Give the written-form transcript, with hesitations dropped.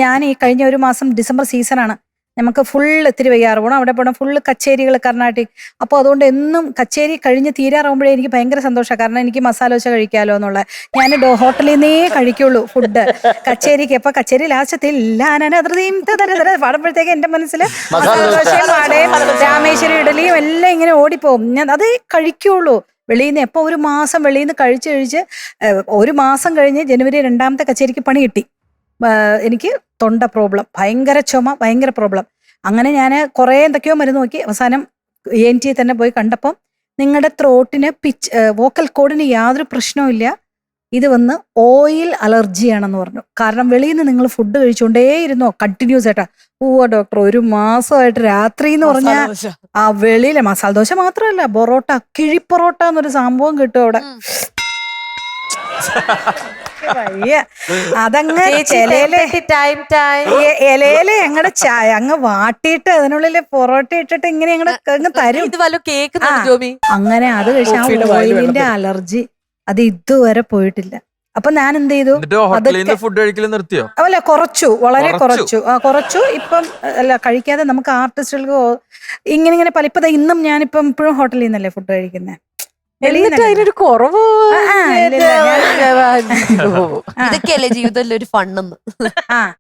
ഞാൻ ഈ കഴിഞ്ഞ ഒരു മാസം ഡിസംബർ സീസണാണ്. നമുക്ക് ഫുള്ള് തിരുവയ്യാറ് പോകണം, അവിടെ പോകണം, ഫുള്ള് കച്ചേരികൾ കർണാട്ടിക്. അപ്പോൾ അതുകൊണ്ട് എന്നും കച്ചേരി കഴിഞ്ഞ് തീരാറാകുമ്പോഴേ എനിക്ക് ഭയങ്കര സന്തോഷമാണ്. കാരണം എനിക്ക് മസാല ദോശ കഴിക്കാമല്ലോ എന്നുള്ള. ഞാൻ ഹോട്ടലിൽ നിന്നേ കഴിക്കുള്ളൂ ഫുഡ് കച്ചേരിക്ക്. അപ്പോൾ കച്ചേരി ലാസ്റ്റത്തിൽ പാടുമ്പോഴത്തേക്ക് എൻ്റെ മനസ്സിൽ മസാല ദോശയും വാടയും രാമേശ്വരി ഇഡലിയും എല്ലാം ഇങ്ങനെ ഓടിപ്പോവും. ഞാൻ അത് കഴിക്കുള്ളൂ. വെളിയിൽ നിന്ന് എപ്പോൾ ഒരു മാസം വെളിയിൽ നിന്ന് കഴിച്ച് ഒരു മാസം കഴിഞ്ഞ് ജനുവരി 2ാമത്തെ കച്ചേരിക്ക് പണി കിട്ടി. എനിക്ക് തൊണ്ട പ്രോബ്ലം, ഭയങ്കര ചുമ, ഭയങ്കര പ്രോബ്ലം. അങ്ങനെ ഞാൻ കുറേ എന്തൊക്കെയോ മരുന്ന് നോക്കി. അവസാനം ENT തന്നെ പോയി കണ്ടപ്പം നിങ്ങളുടെ ത്രോട്ടിന് വോക്കൽ കോഡിന് യാതൊരു പ്രശ്നവും ഇല്ല, ഇത് വന്ന് ഓയിൽ അലർജിയാണെന്ന് പറഞ്ഞു. കാരണം വെളിയിൽ നിന്ന് നിങ്ങൾ ഫുഡ് കഴിച്ചുകൊണ്ടേ ഇരുന്നോ കണ്ടിന്യൂസ് ആയിട്ടാ. ഡോക്ടർ, ഒരു മാസമായിട്ട് രാത്രി എന്ന് പറഞ്ഞാൽ ആ വെളിയിലെ മസാല ദോശ മാത്രമല്ല, പൊറോട്ട, കിഴിപ്പൊറോട്ട എന്നൊരു സംഭവം കിട്ടും അവിടെ. അതങ്ങ് ഇലയില് ഞങ്ങളുടെ ചായ അങ്ങ് വാട്ടിയിട്ട് അതിനുള്ളില് പൊറോട്ട ഇട്ടിട്ട് ഇങ്ങനെ അങ്ങ് തരും. അങ്ങനെ അത് കഴിച്ച ആ ഓയിലിന്റെ അലർജി അത് ഇതുവരെ പോയിട്ടില്ല. അപ്പൊ ഞാൻ എന്ത് ചെയ്തു, അല്ല കുറച്ചു, വളരെ കുറച്ചു. ഇപ്പം അല്ല കഴിക്കാതെ നമുക്ക് ആർട്ടിസ്റ്റുകൾക്ക് ഇങ്ങനെ പലിപ്പത. ഇന്നും ഞാനിപ്പം ഇപ്പോഴും ഹോട്ടലിൽ നിന്നല്ലേ ഫുഡ് കഴിക്കുന്നത്. അതിനൊരു കുറവ് ഇതൊക്കെയല്ലേ ജീവിതത്തിൽ ഒരു ഫണ്ണെന്ന്.